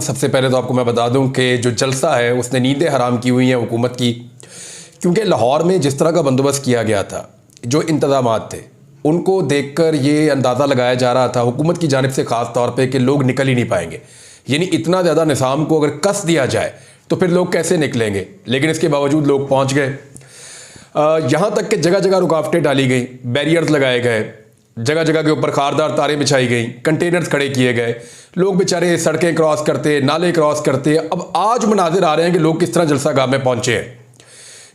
सबसे पहले तो आपको मैं बता दूं कि जो जलसा है उसने नींदें हराम की हुई हैं हुकूमत की, क्योंकि लाहौर में जिस तरह का बंदोबस्त किया गया था, जो इंतजामात थे, उनको देखकर ये अंदाज़ा लगाया जा रहा था हुकूमत की जानिब से ख़ास तौर पे कि लोग निकल ही नहीं पाएंगे। यानी इतना ज़्यादा निज़ाम को अगर कस दिया जाए तो फिर लोग कैसे निकलेंगे, लेकिन इसके बावजूद लोग पहुँच गए। यहाँ तक कि जगह जगह रुकावटें डाली गई, बैरियर्स लगाए गए, जगह जगह के ऊपर खारदार तारें बिछाई गई, कंटेनर्स खड़े किए गए, लोग बेचारे सड़कें क्रॉस करते, नाले क्रॉस करते। अब आज मनाजिर आ रहे हैं कि लोग किस तरह जलसागाह में पहुंचे हैं।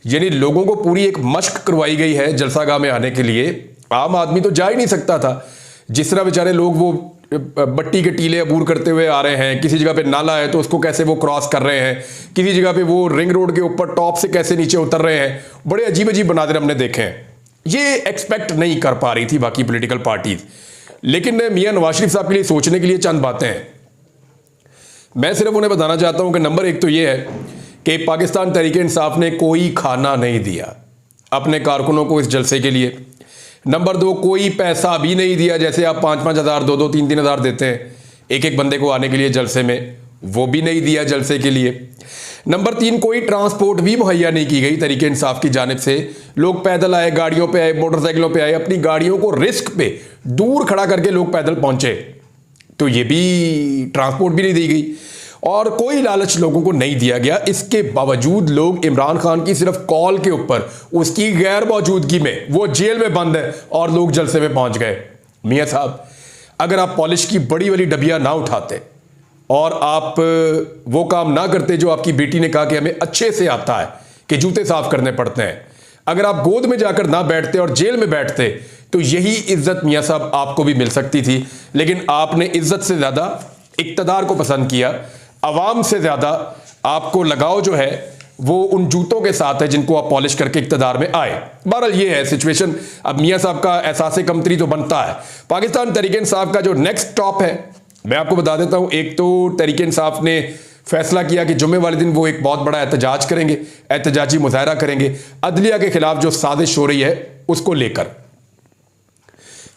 यानी लोगों को पूरी एक मश्क करवाई गई है जलसागाह में आने के लिए। आम आदमी तो जा ही नहीं सकता था। जिस तरह बेचारे लोग वो बट्टी के टीले अबूर करते हुए आ रहे हैं, किसी जगह पे नाला है तो उसको कैसे वो क्रॉस कर रहे हैं, किसी जगह पे वो रिंग रोड के ऊपर टॉप से कैसे नीचे उतर रहे हैं, बड़े अजीब अजीब मनाजिर हमने देखे हैं। ये एक्सपेक्ट नहीं कर पा रही थी बाकी पॉलिटिकल पार्टीज, लेकिन मियां नवाज शरीफ साहब के लिए सोचने के लिए चंद बातें हैं। मैं सिर्फ उन्हें बताना चाहता हूं कि नंबर एक तो ये है कि पाकिस्तान तहरीक इंसाफ ने कोई खाना नहीं दिया अपने कारकुनों को इस जलसे के लिए। नंबर दो, कोई पैसा भी नहीं दिया, जैसे आप 5-5 हज़ार 2-2 3-3 हज़ार देते हैं एक एक बंदे को आने के लिए जलसे में, वो भी नहीं दिया जलसे के लिए। नंबर 3, कोई ट्रांसपोर्ट भी मुहैया नहीं की गई तहरीक इंसाफ की जानिब से। लोग पैदल आए, गाड़ियों पे आए, मोटरसाइकिलों पे आए, अपनी गाड़ियों को रिस्क पे दूर खड़ा करके लोग पैदल पहुंचे, तो ये भी ट्रांसपोर्ट भी नहीं दी गई और कोई लालच लोगों को नहीं दिया गया। इसके बावजूद लोग इमरान खान की सिर्फ कॉल के ऊपर, उसकी गैर मौजूदगी में, वो जेल में बंद है और लोग जलसे में पहुंच गए। मियां साहब, अगर आप पॉलिश की बड़ी वाली डबिया ना उठाते और आप वो काम ना करते जो आपकी बेटी ने कहा कि हमें अच्छे से आता है कि जूते साफ करने पड़ते हैं, अगर आप गोद में जाकर ना बैठते और जेल में बैठते, तो यही इज्जत मियां साहब आपको भी मिल सकती थी। लेकिन आपने इज्जत से ज्यादा इक्तदार को पसंद किया। अवाम से ज्यादा आपको लगाव जो है वो उन जूतों के साथ है जिनको आप पॉलिश करके इक्तदार में आए। बहरहाल ये है सिचुएशन। अब मियां साहब का एहसास कमतरी तो बनता है। पाकिस्तान तहरीक इंसाफ का जो नेक्स्ट स्टॉप है, मैं आपको बता देता हूं। एक तो तहरीक इंसाफ ने फैसला किया कि जुम्मे वाले दिन वो एक बहुत बड़ा एहतजाज करेंगे, एहतजाजी मुजाहरा करेंगे अदलिया के खिलाफ जो साजिश हो रही है उसको लेकर,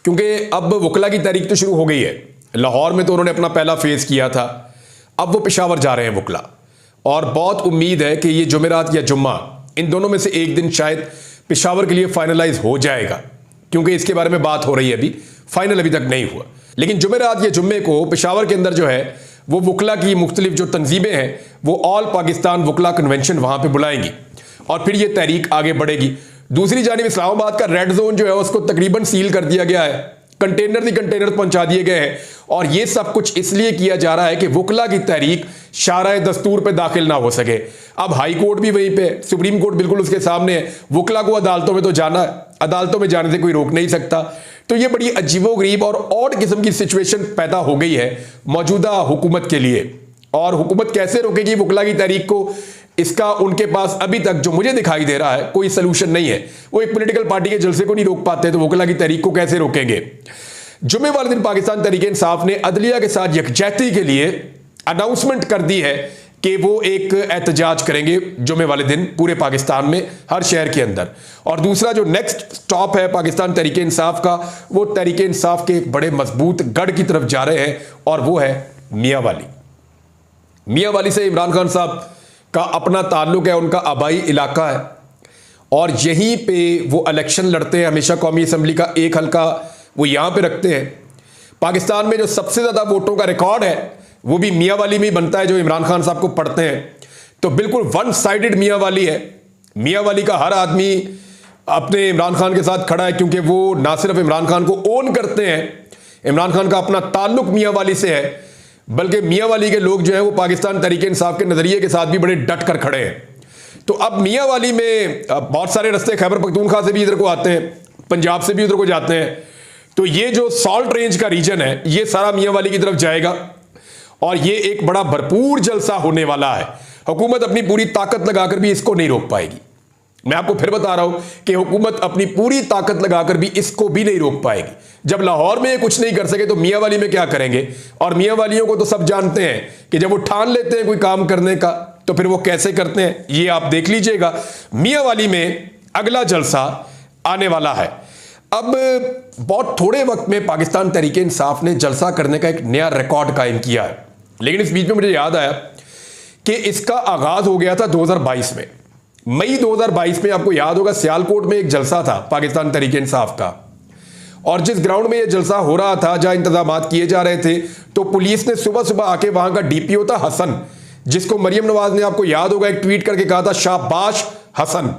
क्योंकि अब वकला की तारीख तो शुरू हो गई है। लाहौर में तो उन्होंने अपना पहला फेज किया था, अब वो पेशावर जा रहे हैं वकला, और बहुत उम्मीद है कि ये जुमेरात या जुम्मा, इन दोनों में से एक दिन शायद पेशावर के लिए फाइनलाइज हो जाएगा, क्योंकि इसके बारे में बात हो रही है, अभी फाइनल अभी तक नहीं हुआ। लेकिन जुमेरात या जुम्मे को पेशावर के अंदर जो है वो वकला की मुख्तलिफ जो तंजीमें हैं वो ऑल पाकिस्तान वकला कन्वेंशन वहां पे बुलाएंगी और फिर ये तहरीक आगे बढ़ेगी। दूसरी जानिब इस्लामाबाद का रेड जोन जो है उसको तकरीबन सील कर दिया गया है, कंटेनर ही कंटेनर पहुंचा दिए गए हैं, और ये सब कुछ इसलिए किया जा रहा है कि वकला की तहरीक शाराए दस्तूर पे दाखिल ना हो सके। अब हाई कोर्ट भी वहीं पे, सुप्रीम कोर्ट बिल्कुल उसके सामने है। वकला को अदालतों में तो जाना है, अदालतों में जाने से कोई रोक नहीं सकता। तो ये बड़ी अजीबोगरीब और ऑड किस्म की सिचुएशन पैदा हो गई है मौजूदा हुकूमत के लिए। और हुकूमत कैसे रोकेगी वकला की तहरीक को, इसका उनके पास अभी तक जो मुझे दिखाई दे रहा है कोई सलूशन नहीं है। वो एक पॉलिटिकल पार्टी के जलसे को नहीं रोक पाते, तो वकला की तहरीक को कैसे रोकेंगे। जुम्मे वाले दिन पाकिस्तान तहरीक इंसाफ ने अदलिया के साथ यकजहती के लिए अनाउंसमेंट कर दी है कि वो एक एहतजाज करेंगे जुम्मे वाले दिन पूरे पाकिस्तान में, हर शहर के अंदर। और दूसरा जो नेक्स्ट स्टॉप है पाकिस्तान तहरीक इंसाफ का, वो तहरीक इंसाफ के एक बड़े मजबूत गढ़ की तरफ जा रहे हैं, और वो है मियां वाली। मियां वाली से इमरान खान साहब का अपना ताल्लुक है, उनका आबाई इलाका है, और यहीं पे वो इलेक्शन लड़ते हैं। हमेशा कौमी असम्बली का एक हल्का वो यहां पे रखते हैं। पाकिस्तान में जो सबसे ज्यादा वोटों का रिकॉर्ड है वो भी मियां वाली में ही बनता है, जो इमरान खान साहब को पढ़ते हैं। तो बिल्कुल वन साइडेड मियां वाली है। मियां वाली का हर आदमी अपने इमरान खान के साथ खड़ा है, क्योंकि वो ना सिर्फ इमरान खान को ओन करते हैं, इमरान खान का अपना ताल्लुक मियां वाली से है, बल्कि मियां वाली के लोग जो हैं वो पाकिस्तान तहरीक इंसाफ के नजरिए के साथ भी बड़े डट कर खड़े हैं। तो अब मियां वाली में बहुत सारे रास्ते खैबर पख्तूनख्वा से भी इधर को आते हैं, पंजाब से भी उधर को जाते हैं। तो ये जो सॉल्ट रेंज का रीजन है ये सारा मियां वाली की तरफ जाएगा, और ये एक बड़ा भरपूर जलसा होने वाला है। हुकूमत अपनी पूरी ताकत लगाकर भी इसको नहीं रोक पाएगी। मैं आपको फिर बता रहा हूं कि हुकूमत अपनी पूरी ताकत लगाकर भी इसको भी नहीं रोक पाएगी। जब लाहौर में ये कुछ नहीं कर सके तो मियां वाली में क्या करेंगे। और मियां वालियों को तो सब जानते हैं कि जब वो ठान लेते हैं कोई काम करने का तो फिर वो कैसे करते हैं, ये आप देख लीजिएगा। मियां वाली में अगला जलसा आने वाला है। अब बहुत थोड़े वक्त में पाकिस्तान तहरीक इंसाफ ने जलसा करने का एक नया रिकॉर्ड कायम किया है। लेकिन इस बीच में मुझे याद आया कि इसका आगाज हो गया था 2022 में। मई 2022 में आपको याद होगा सियालकोट में एक जलसा था पाकिस्तान तहरीक इंसाफ का, और जिस ग्राउंड में यह जलसा हो रहा था, जहां इंतजामात किए जा रहे थे, तो पुलिस ने सुबह सुबह आके वहां का डीपीओ था हसन, जिसको मरियम नवाज ने आपको याद होगा एक ट्वीट करके कहा था शाबाश हसन।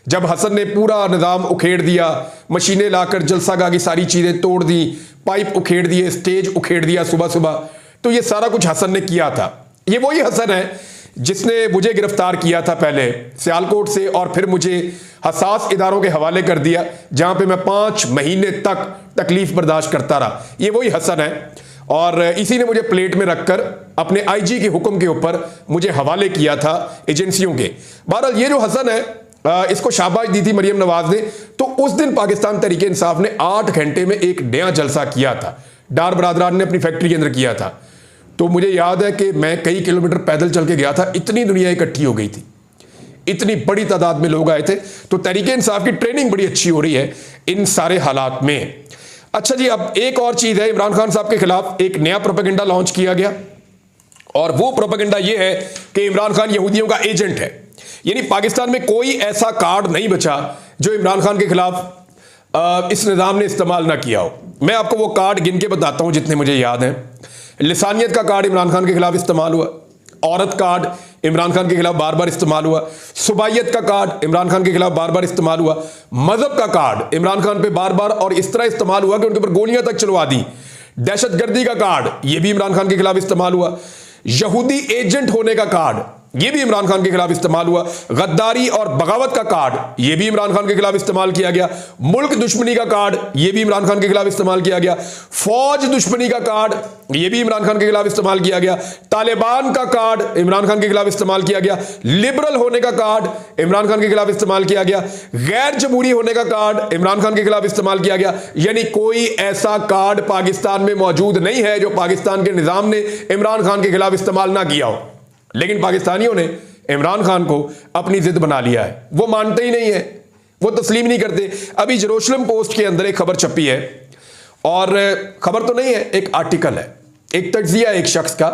जब हसन ने पूरा निज़ाम उखेड़ दिया, मशीनें लाकर जलसागाह की सारी चीजें तोड़ दी, पाइप उखेड़ दिए, स्टेज उखेड़ दिया सुबह सुबह, तो ये सारा कुछ हसन ने किया था। ये वही हसन है जिसने मुझे गिरफ्तार किया था पहले सियालकोट से, और फिर मुझे हसास इदारों के हवाले कर दिया जहां पे मैं 5 महीने तक तकलीफ बर्दाश्त करता रहा। ये वही हसन है, और इसी ने मुझे प्लेट में रखकर अपने आईजी के हुक्म के ऊपर मुझे हवाले किया था एजेंसियों के। बहरहाल ये जो हसन है, इसको शाबाश दी थी मरियम नवाज ने। तो उस दिन पाकिस्तान तहरीक इंसाफ ने 8 घंटे में एक नया जलसा किया था, डार बरादरान ने अपनी फैक्ट्री के अंदर किया था। तो मुझे याद है कि मैं कई किलोमीटर पैदल चल के गया था, इतनी दुनिया इकट्ठी हो गई थी, इतनी बड़ी तादाद में लोग आए थे। तो तहरीक इंसाफ की ट्रेनिंग बड़ी अच्छी हो रही है इन सारे हालात में। अच्छा जी, अब एक और चीज है, इमरान खान साहब के खिलाफ एक नया प्रोपेगेंडा लॉन्च किया गया, और वो प्रोपेगेंडा ये है कि इमरान खान यहूदियों का एजेंट है। यानी पाकिस्तान में कोई ऐसा कार्ड नहीं बचा जो इमरान खान के खिलाफ इस निज़ाम ने इस्तेमाल ना किया हो। मैं आपको वो कार्ड गिन के बताता हूं जितने मुझे याद हैं। लिसानियत का कार्ड इमरान खान के खिलाफ इस्तेमाल हुआ, औरत कार्ड इमरान खान के खिलाफ बार बार इस्तेमाल हुआ, सुबाइयत का कार्ड इमरान खान के खिलाफ बार बार इस्तेमाल हुआ, मजहब का कार्ड इमरान खान पे बार बार और इस तरह इस्तेमाल हुआ कि उनके ऊपर गोलियां तक चलवा दी, दहशतगर्दी का कार्ड यह भी इमरान खान के खिलाफ इस्तेमाल हुआ, यहूदी एजेंट होने का कार्ड यह भी इमरान खान के खिलाफ इस्तेमाल हुआ, गद्दारी और बगावत का कार्ड यह भी इमरान खान के खिलाफ इस्तेमाल किया गया, मुल्क दुश्मनी का कार्ड यह भी इमरान खान के खिलाफ इस्तेमाल किया गया, फौज दुश्मनी का कार्ड यह भी इमरान खान के खिलाफ इस्तेमाल किया गया, तालिबान का कार्ड इमरान खान के खिलाफ इस्तेमाल किया गया, लिबरल होने का कार्ड इमरान खान के खिलाफ इस्तेमाल किया गया, गैर जमहूरी होने का कार्ड इमरान खान के खिलाफ इस्तेमाल किया गया। यानी कोई ऐसा कार्ड पाकिस्तान में मौजूद नहीं है जो पाकिस्तान के निजाम ने इमरान खान के खिलाफ इस्तेमाल ना किया हो। लेकिन पाकिस्तानियों ने इमरान खान को अपनी जिद बना लिया है, वो मानते ही नहीं है, वो तस्लीम नहीं करते। अभी जेरूसलम पोस्ट के अंदर एक खबर छपी है, और खबर तो नहीं है, एक आर्टिकल है, एक तज्जिया एक शख्स का,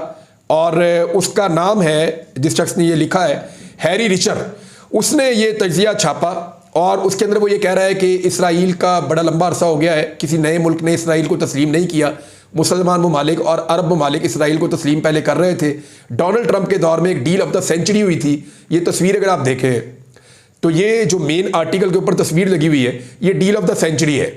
और उसका नाम है, जिस शख्स ने ये लिखा है, हैरी रिचर। उसने ये तज्जिया छापा, और उसके अंदर वो ये कह रहा है कि इसराइल का बड़ा लंबा अरसा हो गया है, किसी नए मुल्क ने इसराइल को तस्लीम नहीं किया। मुसलमान ममालिक और अरब ममालिक इसराइल को तस्लीम पहले कर रहे थे। डोनाल्ड ट्रंप के दौर में एक डील ऑफ द सेंचुरी हुई थी। ये तस्वीर अगर आप देखें तो ये जो मेन आर्टिकल के ऊपर तस्वीर लगी हुई है, ये डील ऑफ द सेंचुरी है।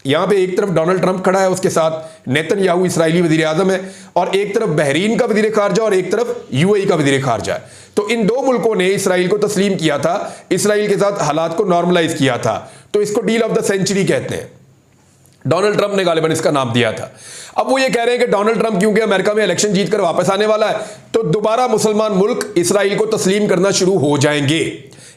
यहाँ पे एक तरफ डोनाल्ड ट्रंप खड़ा है, उसके साथ नेतन्याहू इसराइली वजीर आजम है, और एक तरफ बहरीन का वजीर खारजा और एक तरफ यूएई का वजीर खारजा है। तो इन दो मुल्कों ने इसराइल को तस्लीम किया था, इसराइल के साथ हालात को नॉर्मलाइज किया था, तो इसको डील ऑफ द सेंचुरी कहते हैं। डोनाल्ड ट्रंप ने गालिबन इसका नाम दिया था। अब वो ये कह रहे हैं कि डोनाल्ड ट्रंप क्योंकि अमेरिका में इलेक्शन जीतकर वापस आने वाला है, तो दोबारा मुसलमान मुल्क इसराइल को तस्लीम करना शुरू हो जाएंगे।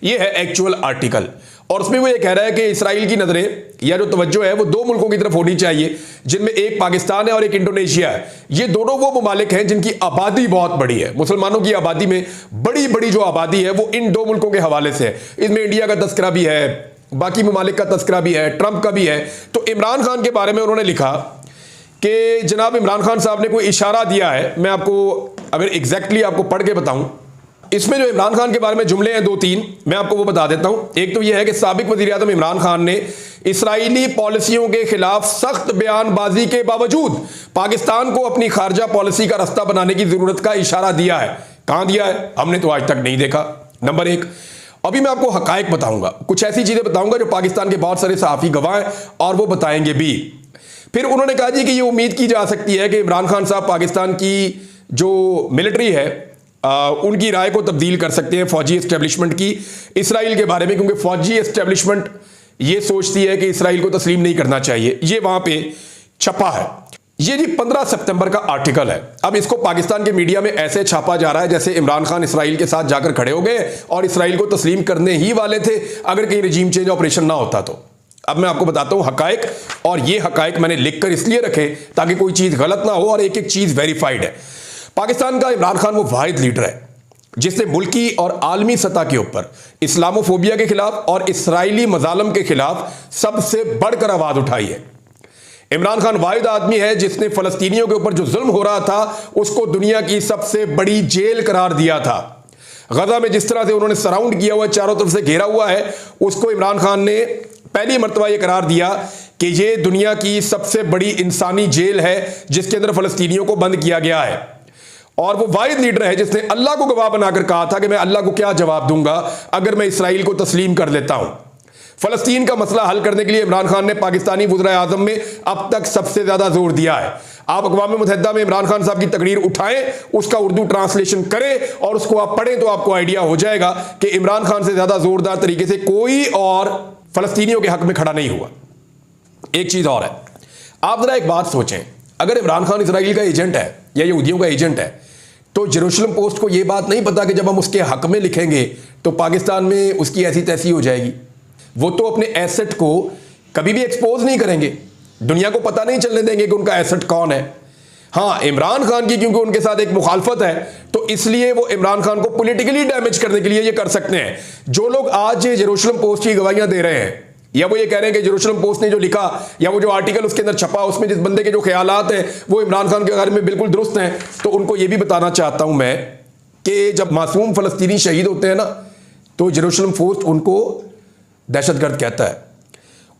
ये है एक्चुअल आर्टिकल, और उसमें वो ये कह रहा है कि इसराइल की नजरें या जो तवज्जो है वो दो मुल्कों की तरफ होनी चाहिए, जिनमें एक पाकिस्तान है और एक इंडोनेशिया है। ये दोनों वो ममालिक हैं जिनकी आबादी बहुत बड़ी है। मुसलमानों की आबादी में बड़ी बड़ी जो आबादी है वो इन दो मुल्कों के हवाले से है। इसमें इंडिया का तस्करा भी है, बाकी ममालिक का तस्करा भी है, ट्रंप का भी है। तो इमरान खान के बारे में उन्होंने लिखा कि जनाब इमरान खान साहब ने कोई इशारा दिया है। मैं आपको अगर एग्जैक्टली आपको पढ़ के बताऊं, इसमें जो इमरान खान के बारे में जुमले हैं 2-3, मैं आपको वो बता देता हूं। एक तो यह है कि साबिक वजीर आज़म इमरान खान ने इसराइली पॉलिसियों के खिलाफ सख्त बयानबाजी के बावजूद पाकिस्तान को अपनी खारजा पॉलिसी का रास्ता बनाने की जरूरत का इशारा दिया है। कहां दिया है? हमने तो आज तक नहीं देखा। नंबर 1। अभी मैं आपको हकायक बताऊंगा, कुछ ऐसी चीजें बताऊंगा जो पाकिस्तान के बहुत सारे सहाफी गवाह हैं और वो बताएंगे भी। फिर उन्होंने कहा जी कि ये उम्मीद की जा सकती है कि इमरान खान साहब पाकिस्तान की जो मिलिट्री है उनकी राय को तब्दील कर सकते हैं फौजी एस्टेब्लिशमेंट की इसराइल के बारे में, क्योंकि फौजी एस्टेब्लिशमेंट ये सोचती है कि इसराइल को तस्लीम नहीं करना चाहिए। ये वहां पे छपा है। ये जी 15 सितंबर का आर्टिकल है। अब इसको पाकिस्तान के मीडिया में ऐसे छापा जा रहा है जैसे इमरान खान इसराइल के साथ जाकर खड़े हो गए और इसराइल को तस्लीम करने ही वाले थे अगर कहीं रजीम चेंज ऑपरेशन ना होता तो। अब मैं आपको बताता हूं हकायक, और ये हकायक मैंने लिखकर इसलिए रखे ताकि कोई चीज गलत ना हो और एक एक चीज वेरीफाइड है। पाकिस्तान का इमरान खान वो वाहिद लीडर है जिसने मुल्की और आलमी सतह के ऊपर इस्लामोफोबिया के खिलाफ और इसराइली मजालम के खिलाफ सबसे बढ़कर आवाज उठाई है। इमरान खान वाहिद आदमी है जिसने फलस्तीनियों के ऊपर जो जुल्म हो रहा था उसको दुनिया की सबसे बड़ी जेल करार दिया था। गजा में जिस तरह से उन्होंने सराउंड किया हुआ है, चारों तरफ से घेरा हुआ है, उसको इमरान खान ने पहली मर्तबा यह करार दिया कि यह दुनिया की सबसे बड़ी इंसानी जेल है जिसके अंदर फलस्तीनियों को बंद किया गया है। और वो वाहिद लीडर है जिसने अल्लाह को गवाह बनाकर कहा था कि मैं अल्लाह को क्या जवाब दूंगा अगर मैं इसराइल को तस्लीम कर लेता हूं। फलस्तीन का मसला हल करने के लिए इमरान खान ने पाकिस्तानी वज़ीर आज़म में अब तक सबसे ज्यादा जोर दिया है। आप अक़वाम मुत्तहिदा में इमरान खान साहब की तकरीर उठाएं, उसका उर्दू ट्रांसलेशन करें और उसको आप पढ़ें तो आपको आइडिया हो जाएगा कि इमरान खान से ज्यादा जोरदार तरीके से कोई और फलस्तीनियों के हक में खड़ा नहीं हुआ। एक चीज और है, आप जरा एक बात सोचें, अगर इमरान खान इसराइल का एजेंट है या यहूदियों का एजेंट है तो जेरूशलम पोस्ट को यह बात नहीं पता कि जब हम उसके हक में लिखेंगे तो पाकिस्तान में उसकी ऐसी तैसी हो जाएगी। वो तो अपने एसेट को कभी भी एक्सपोज नहीं करेंगे, दुनिया को पता नहीं चलने देंगे कि उनका एसेट कौन है। हाँ, इमरान खान की क्योंकि उनके साथ एक मुखालफत है तो इसलिए वो इमरान खान को पॉलिटिकली डैमेज करने के लिए ये कर सकते हैं। जो लोग आज जेरूशलम पोस्ट की गवाहियां दे रहे हैं या वो ये कह रहे हैं कि जेरूशलम पोस्ट ने जो लिखा या वो जो आर्टिकल उसके अंदर छपा उसमें जिस बंदे के जो ख्यालात हैं वो इमरान खान के बारे में बिल्कुल दुरुस्त हैं, तो उनको ये भी बताना चाहता हूं मैं कि जब मासूम फलस्तीनी शहीद होते हैं ना तो जेरूशलम पोस्ट उनको दहशतगर्द कहता है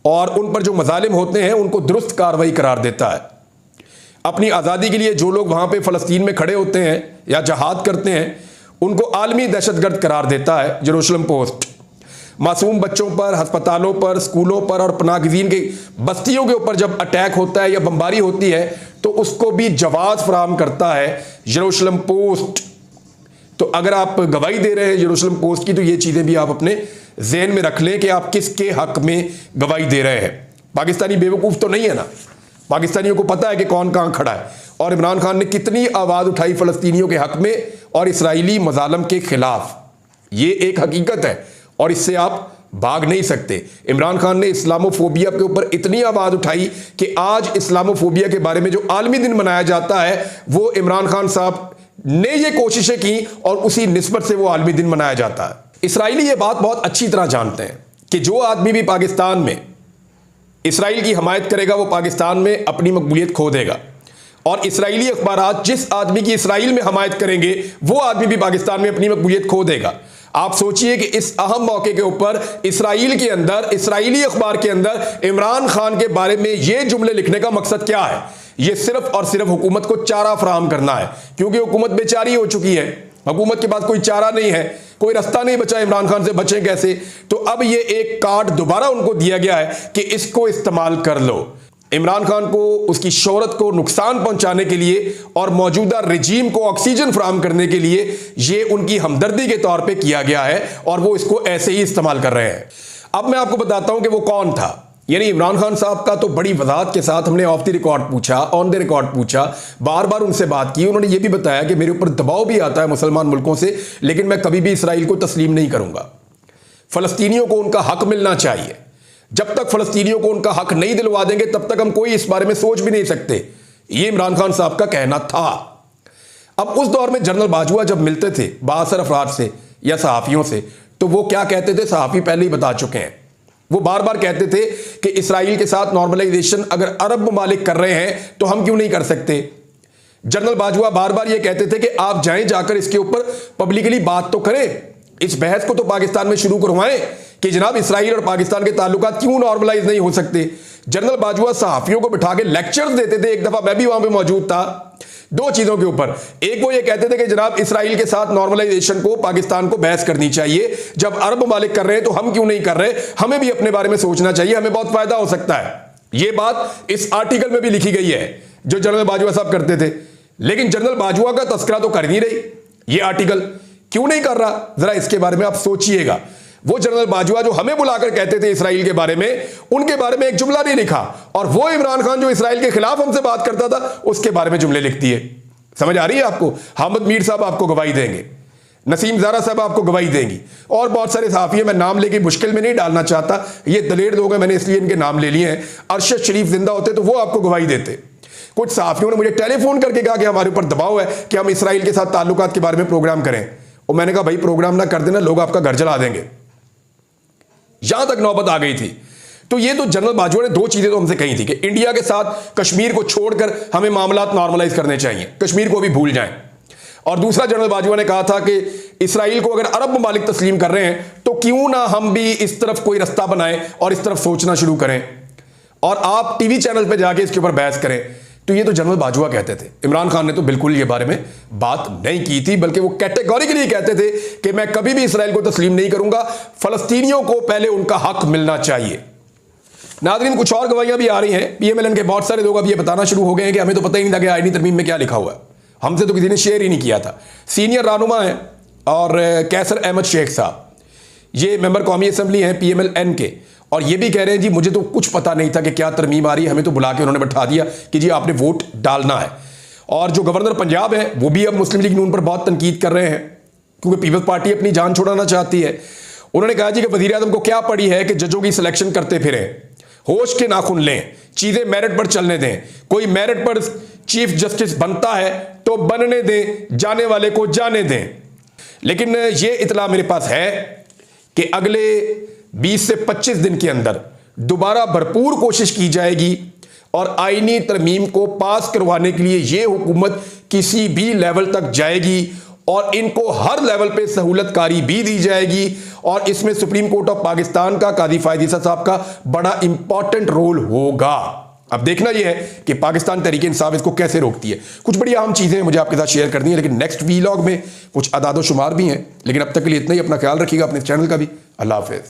और उन पर जो मजालिम होते हैं उनको दुरुस्त कार्रवाई करार देता है। अपनी आज़ादी के लिए जो लोग वहां पे फ़लस्तीन में खड़े होते हैं या जहाद करते हैं उनको आलमी दहशतगर्द करार देता है जेरूशलम पोस्ट। मासूम बच्चों पर, अस्पतालों पर, स्कूलों पर और पनाहगज़ीन की बस्तियों के ऊपर जब अटैक होता है या बमबारी होती है तो उसको भी जवाब फराहम करता है जेरूशलम पोस्ट। तो अगर आप गवाही दे रहे हैं जेरूशलम पोस्ट की तो ये चीज़ें भी आप अपने ज़हन में रख लें कि आप किसके हक में गवाही दे रहे हैं। पाकिस्तानी बेवकूफ़ तो नहीं है ना, पाकिस्तानियों को पता है कि कौन कहाँ खड़ा है और इमरान खान ने कितनी आवाज़ उठाई फ़लस्तीनियों के हक में और इसराइली मज़ालम के खिलाफ। ये एक हकीकत है और इससे आप भाग नहीं सकते। इमरान खान ने इस्लामोफोबिया के ऊपर इतनी आवाज़ उठाई कि आज इस्लामोफोबिया के बारे में जो आलमी दिन मनाया जाता है वो इमरान खान साहब ने ये कोशिशें की और उसी निस्बत से वो आलमी दिन मनाया जाता है। इसराइली ये बात बहुत अच्छी तरह जानते हैं कि जो आदमी भी पाकिस्तान में इसराइल की हमायत करेगा वो पाकिस्तान में अपनी मकबूलियत खो देगा और इसराइली अखबारात जिस आदमी की इसराइल में हमायत करेंगे वो आदमी भी पाकिस्तान में अपनी मकबूलियत खो देगा। आप सोचिए कि इस अहम मौके के ऊपर इसराइल के अंदर, इसराइली अखबार के अंदर इमरान खान के बारे में ये जुमले लिखने का मकसद क्या है? ये सिर्फ और सिर्फ हुकूमत को चारा फराहम करना है, क्योंकि हुकूमत बेचारी हो चुकी है, हुकूमत के पास कोई चारा नहीं है, कोई रास्ता नहीं बचा इमरान खान से बचें कैसे। तो अब ये एक कार्ड दोबारा उनको दिया गया है कि इसको इस्तेमाल कर लो। इमरान खान को उसकी शोहरत को नुकसान पहुंचाने के लिए और मौजूदा रजीम को ऑक्सीजन फराहम करने के लिए ये उनकी हमदर्दी के तौर पे किया गया है और वो इसको ऐसे ही इस्तेमाल कर रहे हैं। अब मैं आपको बताता हूं कि वो कौन था। यानी इमरान खान साहब का तो बड़ी वजाहत के साथ हमने ऑफ द रिकॉर्ड पूछा, ऑन द रिकॉर्ड पूछा, बार बार उनसे बात की। उन्होंने ये भी बताया कि मेरे ऊपर दबाव भी आता है मुसलमान मुल्कों से, लेकिन मैं कभी भी इसराइल को तस्लीम नहीं करूंगा। फलस्तीनियों को उनका हक मिलना चाहिए। जब तक फलस्तीनियों को उनका हक नहीं दिलवा देंगे तब तक हम कोई इस बारे में सोच भी नहीं सकते। ये इमरान खान साहब का कहना था। अब उस दौर में जनरल बाजवा जब मिलते थे बासर अफराद से या सहाफ़ियों से तो वो क्या कहते थे, सहाफ़ी पहले ही बता चुके हैं। वो बार बार कहते थे कि इसराइल के साथ नॉर्मलाइजेशन अगर अरब ममालिक कर रहे हैं तो हम क्यों नहीं कर सकते। जनरल बाजवा बार बार ये कहते थे कि आप जाएं, जाकर इसके ऊपर पब्लिकली बात तो करें, इस बहस को तो पाकिस्तान में शुरू करवाएं कि जनाब इसराइल और पाकिस्तान के ताल्लुकात क्यों नॉर्मलाइज नहीं हो सकते। जनरल बाजवा सहाफ़ियों को बिठा के लेक्चर्स देते थे। एक दफ़ा मैं भी वहां पे मौजूद था। दो चीज़ों के ऊपर, एक वो ये कहते थे कि जनाब इसराइल के साथ नॉर्मलाइजेशन को पाकिस्तान को बहस करनी चाहिए, जब अरब ममालिक कर रहे हैं तो हम क्यों नहीं कर रहे, हमें भी अपने बारे में सोचना चाहिए, हमें बहुत फायदा हो सकता है। ये बात इस आर्टिकल में भी लिखी गई है जो जनरल बाजवा साहब करते थे। लेकिन जनरल बाजवा का तस्करा तो कर नहीं रही ये आर्टिकल, क्यों नहीं कर रहा, जरा इसके बारे में आप सोचिएगा। वो जनरल बाजवा जो हमें बुलाकर कहते थे इसराइल के बारे में, उनके बारे में एक जुमला नहीं लिखा, और वो इमरान खान जो इसराइल के खिलाफ हमसे बात करता था उसके बारे में जुमले लिखती है। समझ आ रही है आपको? हामिद मीर साहब आपको गवाही देंगे, नसीम ज़ारा साहब आपको गवाही देंगी, और बहुत सारे सहाफ़ी। मैं नाम लेके मुश्किल में नहीं डालना चाहता, ये दलेर लोग हैं, मैंने इसलिए इनके नाम ले लिए हैं। अरशद शरीफ जिंदा होते तो वो आपको गवाही देते। कुछ सहाफ़ियों ने मुझे टेलीफोन करके कहा कि हमारे ऊपर दबाव है कि हम इसराइल के साथ ताल्लुकात के बारे में प्रोग्राम करें, और मैंने कहा भाई प्रोग्राम ना कर देना, लोग आपका घर जला देंगे। यहां तक नौबत आ गई थी। तो ये तो जनरल बाजवा ने दो चीजें तो हमसे कही थी कि इंडिया के साथ कश्मीर को छोड़कर हमें मामलात नॉर्मलाइज करने चाहिए, कश्मीर को भी भूल जाएं। और दूसरा, जनरल बाजवा ने कहा था कि इसराइल को अगर अरब ममालिक तस्लीम कर रहे हैं तो क्यों ना हम भी इस तरफ कोई रास्ता बनाएं और इस तरफ सोचना शुरू करें और आप टीवी चैनल पर जाके इसके ऊपर बहस करें। तो ये तो जनरल बाजवा कहते थे। इमरान खान ने तो बिल्कुल ये बारे में बात नहीं की थी, बल्कि वो कैटेगोरिकली कहते थे कि मैं कभी भी इसराइल को तस्लीम नहीं करूंगा, फलस्तीनियों को पहले उनका हक मिलना चाहिए। नाज़रीन, कुछ और गवाहियां भी आ रही हैं। पीएमएलएन के बहुत सारे लोग अब ये बताना शुरू हो गए हैं कि हमें तो पता ही नहीं था कि आईनी तरमीम में क्या लिखा हुआ है, हमसे तो किसी ने शेयर ही नहीं किया था। सीनियर रहनुमा हैं और कैसर अहमद शेख साहब, ये मेंबर कौमी असम्बली हैं पीएमएलएन के, और ये भी कह रहे हैं जी मुझे तो कुछ पता नहीं था कि क्या तरमीम आ रही है, हमें तो बुला के उन्होंने बैठा दिया कि जी आपने वोट डालना है। और जो गवर्नर पंजाब है वो भी अब मुस्लिम लीग नून पर बहुत तनकीद कर रहे हैं क्योंकि पीपल्स पार्टी अपनी जान छुड़ाना चाहती है। उन्होंने कहा जी कि वज़ीर आज़म को क्या पड़ी है कि जजों की सिलेक्शन करते फिरें, होश के नाखून लें, चीजें मेरिट पर चलने दें, कोई मेरिट पर चीफ जस्टिस बनता है तो बनने दें, जाने वाले को जाने दें। लेकिन ये इतला मेरे पास है कि अगले 20 से 25 दिन के अंदर दोबारा भरपूर कोशिश की जाएगी और आईनी तरमीम को पास करवाने के लिए ये हुकूमत किसी भी लेवल तक जाएगी और इनको हर लेवल पे सहूलतकारी भी दी जाएगी। और इसमें सुप्रीम कोर्ट ऑफ पाकिस्तान का काजी फायद ईसा साहब का बड़ा इंपॉर्टेंट रोल होगा। अब देखना यह है कि पाकिस्तान तहरीक इंसाफ इसको कैसे रोकती है। कुछ बड़ी अहम चीजें मुझे आपके साथ शेयर करनी है, लेकिन नेक्स्ट वीलॉग में कुछ अदाद शुमार भी हैं। लेकिन अब तक के लिए इतना ही। अपना ख्याल रखिएगा, अपने चैनल का भी। अल्लाह हाफिज।